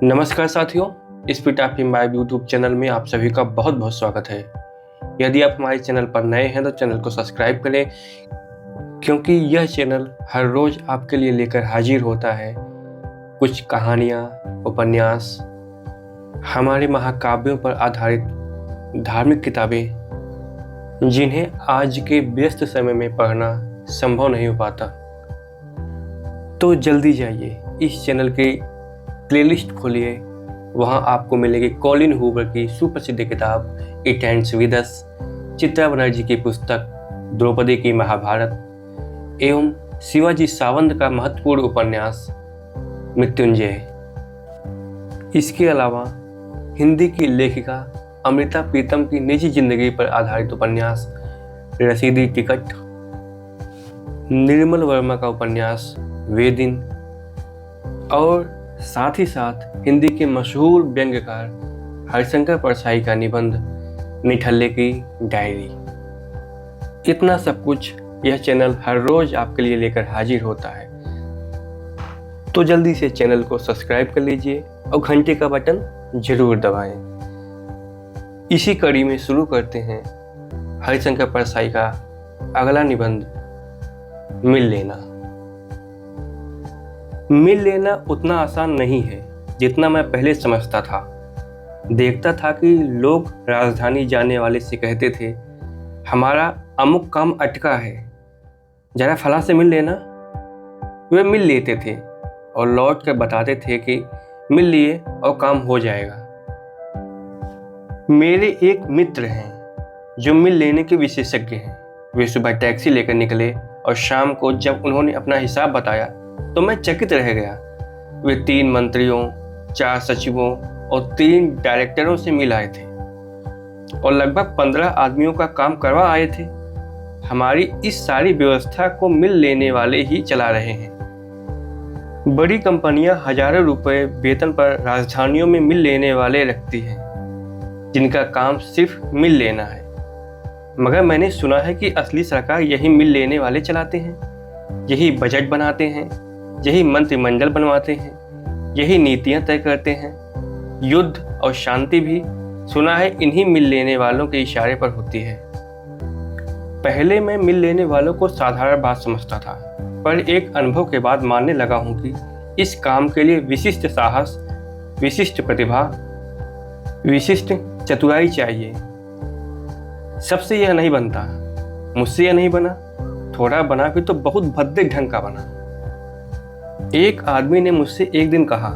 नमस्कार साथियों, speed of imbibe YouTube channel में आप सभी का बहुत बहुत स्वागत है। यदि आप हमारे चैनल पर नए हैं तो चैनल को सब्सक्राइब करें, क्योंकि यह चैनल हर रोज़ आपके लिए लेकर हाजिर होता है कुछ कहानियाँ, उपन्यास, हमारे महाकाव्यों पर आधारित धार्मिक किताबें, जिन्हें आज के व्यस्त समय में पढ़ना संभव नहीं हो पाता। तो जल्दी जाइए इस चैनल के प्लेलिस्ट खोलिए, वहां आपको मिलेगी कॉलिन हूवर की सुप्रसिद्ध किताब it ends with us, Chitra Banerjee की पुस्तक द्रौपदी की महाभारत एवं शिवाजी सावंत का महत्वपूर्ण उपन्यास मृत्युंजय। इसके अलावा हिंदी की लेखिका अमृता प्रीतम की निजी जिंदगी पर आधारित उपन्यास रसीदी टिकट, निर्मल वर्मा का उपन्यास वेदिन और साथ ही साथ हिंदी के मशहूर व्यंग्यकार हरिशंकर परसाई का निबंध निठल्ले की डायरी। इतना सब कुछ यह चैनल हर रोज आपके लिए लेकर हाजिर होता है। तो जल्दी से चैनल को सब्सक्राइब कर लीजिए और घंटे का बटन जरूर दबाएं। इसी कड़ी में शुरू करते हैं हरिशंकर परसाई का अगला निबंध मिल लेना। मिल लेना उतना आसान नहीं है जितना मैं पहले समझता था। देखता था कि लोग राजधानी जाने वाले से कहते थे, हमारा अमुक काम अटका है, जरा फलां से मिल लेना। वे मिल लेते थे और लौट कर बताते थे कि मिल लिए और काम हो जाएगा। मेरे एक मित्र हैं जो मिल लेने के विशेषज्ञ हैं। वे सुबह टैक्सी लेकर निकले और शाम को जब उन्होंने अपना हिसाब बताया तो मैं चकित रह गया। वे 3 मंत्रियों, 4 सचिवों और 3 डायरेक्टरों से मिल आए थे और लगभग 15 आदमियों का काम करवा आए थे। हमारी इस सारी व्यवस्था को मिल लेने वाले ही चला रहे हैं। बड़ी कंपनियां हजारों रुपए वेतन पर राजधानियों में मिल लेने वाले रखती हैं, जिनका काम सिर्फ मिल लेना है। मगर मैंने सुना है कि असली सरकार यही मिल लेने वाले चलाते हैं, यही बजट बनाते हैं, यही मंत्रिमंडल बनवाते हैं, यही नीतियां तय करते हैं। युद्ध और शांति भी सुना है इन्हीं मिल लेने वालों के इशारे पर होती है। पहले मैं मिल लेने वालों को साधारण बात समझता था, पर एक अनुभव के बाद मानने लगा हूं कि इस काम के लिए विशिष्ट साहस, विशिष्ट प्रतिभा, विशिष्ट चतुराई चाहिए। सबसे यह नहीं बनता, मुझसे यह नहीं बना, थोड़ा बना भी तो बहुत भद्दे ढंग का बना। एक आदमी ने मुझसे एक दिन कहा,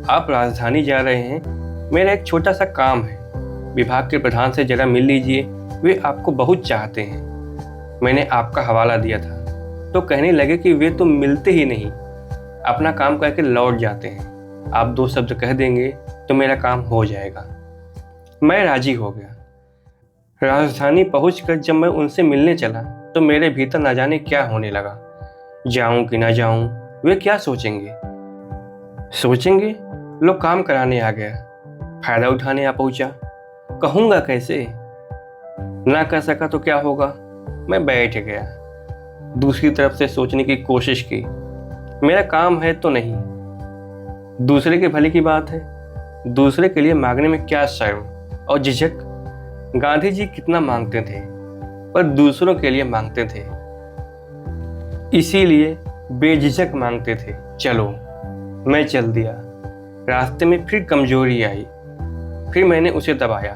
आप राजधानी जा रहे हैं, मेरा एक छोटा सा काम है, विभाग के प्रधान से जरा मिल लीजिए, वे आपको बहुत चाहते हैं। मैंने आपका हवाला दिया था तो कहने लगे कि वे तो मिलते ही नहीं, अपना काम करके लौट जाते हैं। आप 2 शब्द कह देंगे तो मेरा काम हो जाएगा। मैं राजी हो गया। राजधानी पहुंचकर जब मैं उनसे मिलने चला तो मेरे भीतर न जाने क्या होने लगा। जाऊं कि ना जाऊं, वे क्या सोचेंगे? सोचेंगे लोग काम कराने आ गया, फायदा उठाने आ पहुंचा। कहूंगा कैसे? ना कर सका तो क्या होगा? मैं बैठ गया। दूसरी तरफ से सोचने की कोशिश की, मेरा काम है तो नहीं, दूसरे के भले की बात है, दूसरे के लिए मांगने में क्या शर्म और झिझक। गांधी जी कितना मांगते थे, पर दूसरों के लिए मांगते थे, इसीलिए बेझिझक मांगते थे। चलो, मैं चल दिया। रास्ते में फिर कमजोरी आई, फिर मैंने उसे दबाया।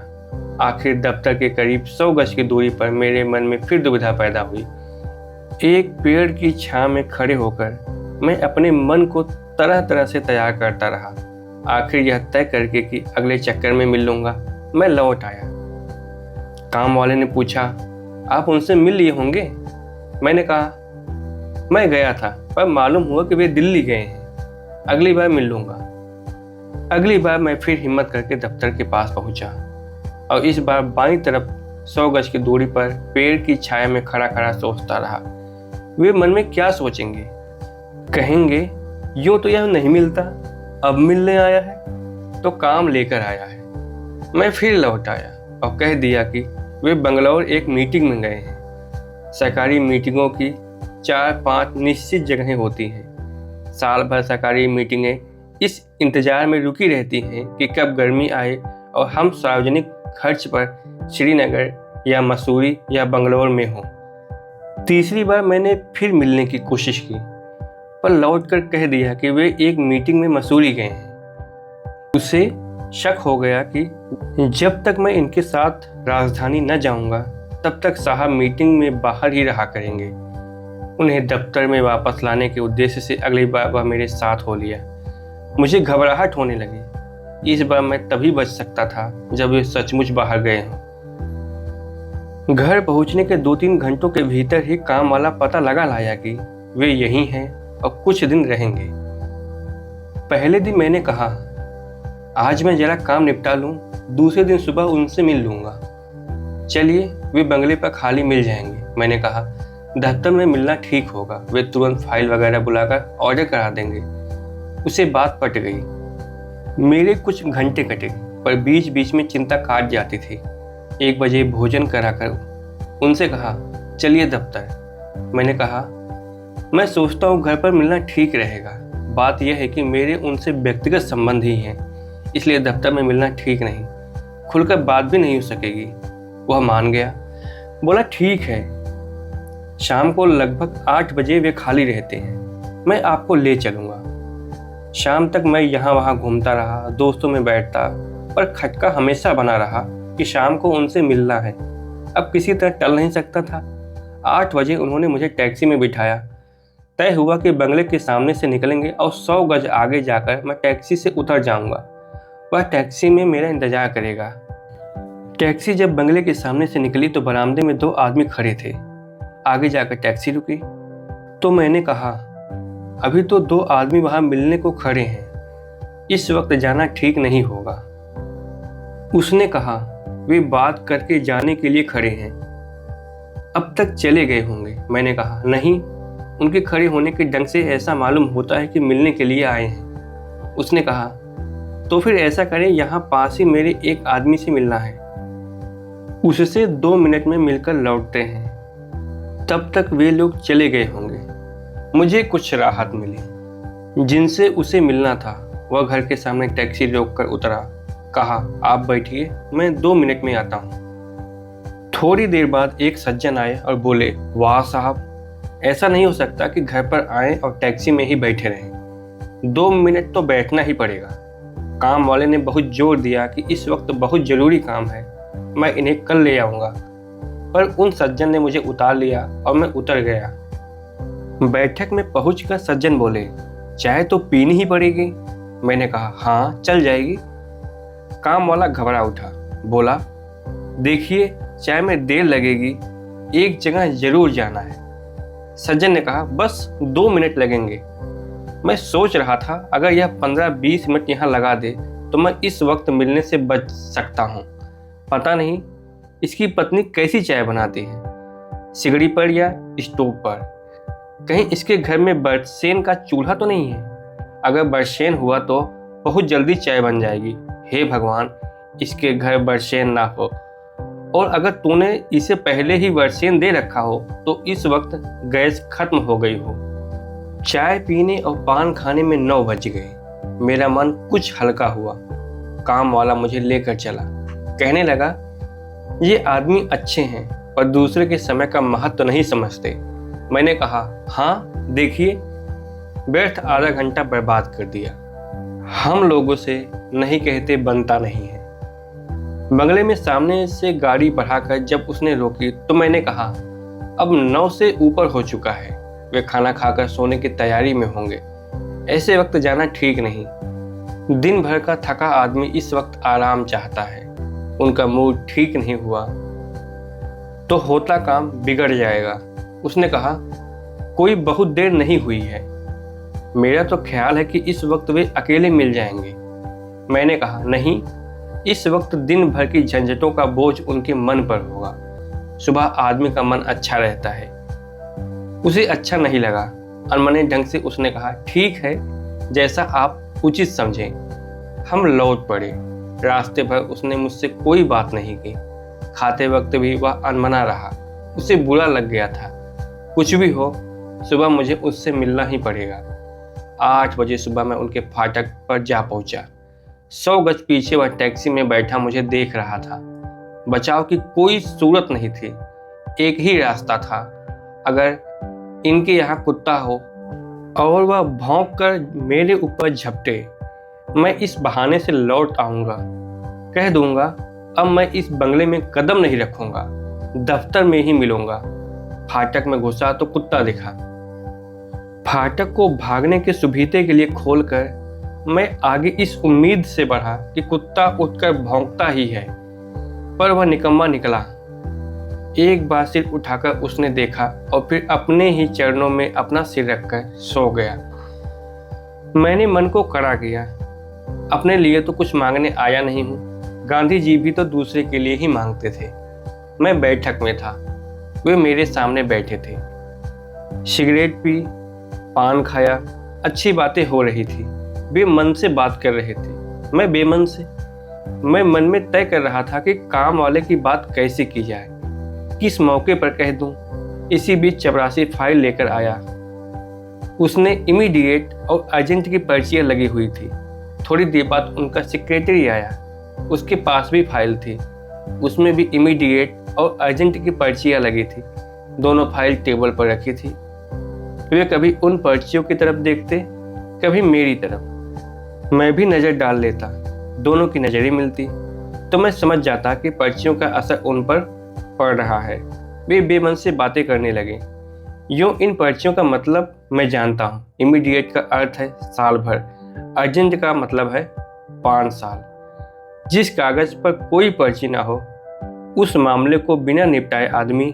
आखिर दफ्तर के करीब 100 गज की दूरी पर मेरे मन में फिर दुविधा पैदा हुई। एक पेड़ की छांव में खड़े होकर मैं अपने मन को तरह तरह से तैयार करता रहा। आखिर यह तय करके कि अगले चक्कर में मिल लूंगा, मैं लौट आया। काम वाले ने पूछा, आप उनसे मिल लिए होंगे? मैंने कहा, मैं गया था, पर मालूम हुआ कि वे दिल्ली गए हैं, अगली बार मिल लूंगा। अगली बार मैं फिर हिम्मत करके दफ्तर के पास पहुंचा और इस बार बाईं तरफ 100 गज की दूरी पर पेड़ की छाया में खड़ा खड़ा सोचता रहा। वे मन में क्या सोचेंगे? कहेंगे, यूं तो यह नहीं मिलता, अब मिलने आया है तो काम लेकर आया है। मैं फिर लौट आया और कह दिया कि वे बंगलौर एक मीटिंग में गए हैं। सरकारी मीटिंगों की 4-5 निश्चित जगहें होती हैं। साल भर सरकारी मीटिंगें इस इंतजार में रुकी रहती हैं कि कब गर्मी आए और हम सार्वजनिक खर्च पर श्रीनगर या मसूरी या बंगलौर में हों। तीसरी बार मैंने फिर मिलने की कोशिश की, पर लौटकर कह दिया कि वे एक मीटिंग में मसूरी गए हैं। उसे शक हो गया कि जब तक मैं इनके साथ राजधानी न जाऊंगा तब तक साहब मीटिंग में बाहर ही रहा करेंगे। उन्हें दफ्तर में वापस लाने के उद्देश्य से अगली बार वह मेरे साथ हो लिया। मुझे घबराहट होने लगी। इस बार मैं तभी बच सकता था जब वे सचमुच बाहर गए हों। घर पहुंचने के 2-3 घंटों के भीतर ही काम वाला पता लगा लाया कि वे यहीं हैं और कुछ दिन रहेंगे। पहले दिन मैंने कहा, आज मैं जरा काम निपटा लूं, दूसरे दिन सुबह उनसे मिल लूंगा। चलिए, वे बंगले पर खाली मिल जाएंगे। मैंने कहा, दफ्तर में मिलना ठीक होगा, वे तुरंत फाइल वगैरह बुलाकर ऑर्डर करा देंगे। उसे बात पट गई। मेरे कुछ घंटे कटे, पर बीच बीच में चिंता काट जाती थी। 1 बजे भोजन कराकर उनसे कहा, चलिए दफ्तर। मैंने कहा, मैं सोचता हूँ घर पर मिलना ठीक रहेगा। बात यह है कि मेरे उनसे व्यक्तिगत संबंध ही हैं, इसलिए दफ्तर में मिलना ठीक नहीं। खुलकर बात भी नहीं हो सकेगी। वह मान गया, बोला ठीक है। शाम को लगभग 8 बजे वे खाली रहते हैं, मैं आपको ले चलूँगा। शाम तक मैं यहाँ वहाँ घूमता रहा, दोस्तों में बैठता, पर खटका हमेशा बना रहा कि शाम को उनसे मिलना है। अब किसी तरह टल नहीं सकता था। 8 बजे उन्होंने मुझे टैक्सी में बिठाया। तय हुआ कि बंगले के सामने से निकलेंगे और 100 गज आगे जाकर मैं टैक्सी से उतर जाऊंगा। वह टैक्सी में मेरा इंतजार करेगा। टैक्सी जब बंगले के सामने से निकली तो बरामदे में 2 आदमी खड़े थे। आगे जाकर टैक्सी रुकी तो मैंने कहा, अभी तो 2 आदमी वहां मिलने को खड़े हैं, इस वक्त जाना ठीक नहीं होगा। उसने कहा, वे बात करके जाने के लिए खड़े हैं, अब तक चले गए होंगे। मैंने कहा, नहीं, उनके खड़े होने के ढंग से ऐसा मालूम होता है कि मिलने के लिए आए हैं। उसने कहा, तो फिर ऐसा करें, यहाँ पास ही मेरे एक आदमी से मिलना है, उससे 2 मिनट में मिलकर लौटते हैं। तब तक वे लोग चले गए होंगे। मुझे कुछ राहत मिली। जिनसे उसे मिलना था वह घर के सामने टैक्सी रोककर उतरा। कहा, आप बैठिए, मैं 2 मिनट में आता हूँ। थोड़ी देर बाद एक सज्जन आए और बोले, वाह साहब, ऐसा नहीं हो सकता कि घर पर आए और टैक्सी में ही बैठे रहें। 2 मिनट तो बैठना ही पड़ेगा। काम वाले ने बहुत जोर दिया कि इस वक्त बहुत ज़रूरी काम है, मैं इन्हें कल ले आऊँगा। पर उन सज्जन ने मुझे उतार लिया और मैं उतर गया। बैठक में पहुंचकर सज्जन बोले, चाय तो पीनी ही पड़ेगी। मैंने कहा, हाँ, चल जाएगी। काम वाला घबरा उठा, बोला, देखिए, चाय में देर लगेगी, एक जगह जरूर जाना है। सज्जन ने कहा, बस 2 मिनट लगेंगे। मैं सोच रहा था, अगर यह 15-20 मिनट यहाँ लगा दे तो मैं इस वक्त मिलने से बच सकता हूँ। पता नहीं इसकी पत्नी कैसी चाय बनाती है, सिगड़ी पर या स्टोव पर। कहीं इसके घर में बरसेन का चूल्हा तो नहीं है? अगर बरसेन हुआ तो बहुत जल्दी चाय बन जाएगी। हे भगवान, इसके घर बरसेन ना हो। और अगर तूने इसे पहले ही बरसेन दे रखा हो तो इस वक्त गैस खत्म हो गई हो। चाय पीने और पान खाने में 9 बज गए। मेरा मन कुछ हल्का हुआ। काम वाला मुझे लेकर चला। कहने लगा, ये आदमी अच्छे हैं पर दूसरे के समय का महत्व नहीं समझते। मैंने कहा, हाँ, देखिए, व्यर्थ आधा घंटा बर्बाद कर दिया। हम लोगों से नहीं कहते बनता नहीं है। बंगले में सामने से गाड़ी बढ़ाकर जब उसने रोकी तो मैंने कहा, अब 9 से ऊपर हो चुका है, वे खाना खाकर सोने की तैयारी में होंगे। ऐसे वक्त जाना ठीक नहीं। दिन भर का थका आदमी इस वक्त आराम चाहता है। उनका मूड ठीक नहीं हुआ तो होता काम बिगड़ जाएगा। उसने कहा, कोई बहुत देर नहीं हुई है, मेरा तो ख्याल है कि इस वक्त वे अकेले मिल जाएंगे। मैंने कहा, नहीं, इस वक्त दिन भर की झंझटों का बोझ उनके मन पर होगा। सुबह आदमी का मन अच्छा रहता है। उसे अच्छा नहीं लगा। अनमने ढंग से उसने कहा, ठीक है, जैसा आप उचित समझें। हम लौट पड़े। रास्ते भर उसने मुझसे कोई बात नहीं की। खाते वक्त भी वह अनमना रहा। उसे बुरा लग गया था। कुछ भी हो, सुबह मुझे उससे मिलना ही पड़ेगा। 8 बजे सुबह मैं उनके फाटक पर जा पहुंचा। 100 गज पीछे वह टैक्सी में बैठा मुझे देख रहा था। बचाव की कोई सूरत नहीं थी। एक ही रास्ता था, अगर इनके यहाँ कुत्ता हो और वह भौंक कर मेरे ऊपर झपटे, मैं इस बहाने से लौट आऊँगा। कह दूंगा अब मैं इस बंगले में कदम नहीं रखूँगा, दफ्तर में ही मिलूँगा। फाटक में घुसा तो कुत्ता दिखा। फाटक को भागने के सुविधे के लिए खोलकर मैं आगे इस उम्मीद से बढ़ा कि कुत्ता उठकर भौंकता ही है, पर वह निकम्मा निकला। एक बार सिर उठाकर उसने देखा और फिर अपने ही चरणों में अपना सिर रखकर सो गया। मैंने मन को कड़ा किया, अपने लिए तो कुछ मांगने आया नहीं हूँ। गांधी जी भी तो दूसरे के लिए ही मांगते थे। मैं बैठक में था, वे मेरे सामने बैठे थे। सिगरेट पी, पान खाया, अच्छी बातें हो रही थी। वे मन से बात कर रहे थे, मैं बेमन से। मैं मन में तय कर रहा था कि काम वाले की बात कैसे की जाए, किस मौके पर कह दूं। इसी बीच चपरासी फाइल लेकर आया। उसने इमीडिएट और अर्जेंट की पर्चियाँ लगी हुई थी। थोड़ी देर बाद उनका सेक्रेटरी आया, उसके पास भी फाइल थी, उसमें भी इमीडिएट और अर्जेंट की पर्चियाँ लगी थी। दोनों फाइल टेबल पर रखी थी। वे कभी उन पर्चियों की तरफ देखते, कभी मेरी तरफ। मैं भी नज़र डाल लेता, दोनों की नज़रें मिलती तो मैं समझ जाता कि पर्चियों का असर उन पर पड़ रहा है। वे बेमन से बातें करने लगे। यूँ इन पर्चियों का मतलब मैं जानता हूँ। इमीडिएट का अर्थ है साल भर, अर्जेंट का मतलब है 5 साल। जिस कागज़ पर कोई पर्ची ना हो, उस मामले को बिना निपटाए आदमी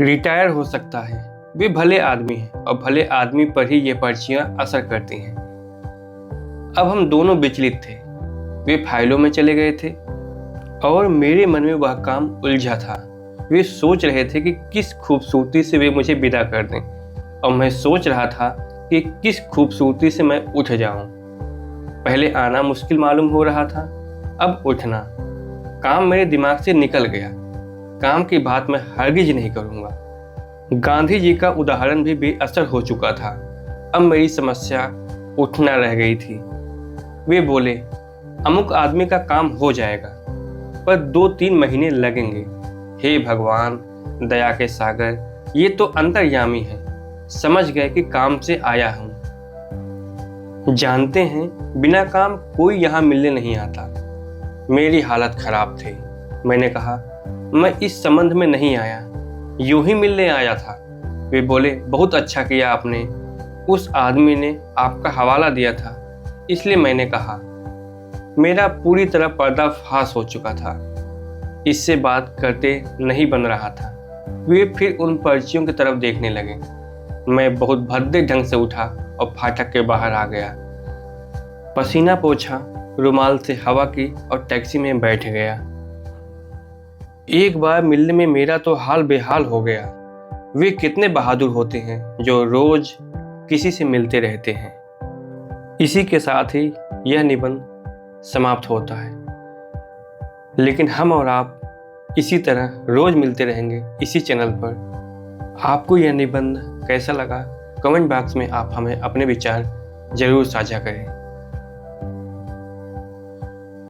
रिटायर हो सकता है। वे भले आदमी हैं और भले आदमी पर ही ये पर्चियाँ असर करती हैं। अब हम दोनों विचलित थे। वे फाइलों में चले गए थे और मेरे मन में वह काम उलझा था। वे सोच रहे थे कि किस खूबसूरती से वे मुझे विदा कर दें, और मैं सोच रहा था कि किस खूबसूरती से मैं उठ जाऊं। पहले आना मुश्किल मालूम हो रहा था, अब उठना। काम मेरे दिमाग से निकल गया। काम की बात मैं हरगिज नहीं करूंगा। गांधी जी का उदाहरण भी बेअसर हो चुका था। अब मेरी समस्या उठना रह गई थी। वे बोले, अमुक आदमी का काम हो जाएगा, पर 2-3 महीने लगेंगे। हे भगवान, दया के सागर, ये तो अंतर्यामी है। समझ गए कि काम से आया हूँ। जानते हैं बिना काम कोई यहाँ मिलने नहीं आता। मेरी हालत खराब थी। मैंने कहा, मैं इस संबंध में नहीं आया, यूं ही मिलने आया था। वे बोले, बहुत अच्छा किया आपने, उस आदमी ने आपका हवाला दिया था, इसलिए मैंने कहा। मेरा पूरी तरह पर्दाफाश हो चुका था। इससे बात करते नहीं बन रहा था। वे फिर उन पर्चियों की तरफ देखने लगे। मैं बहुत भद्दे ढंग से उठा और फाटक के बाहर आ गया। पसीना पोंछा, रुमाल से हवा की और टैक्सी में बैठ गया। एक बार मिलने में मेरा तो हाल बेहाल हो गया। वे कितने बहादुर होते हैं जो रोज किसी से मिलते रहते हैं। इसी के साथ ही यह निबंध समाप्त होता है। लेकिन हम और आप इसी तरह रोज मिलते रहेंगे इसी चैनल पर। आपको यह निबंध कैसा लगा, कमेंट बॉक्स में आप हमें अपने विचार जरूर साझा करें।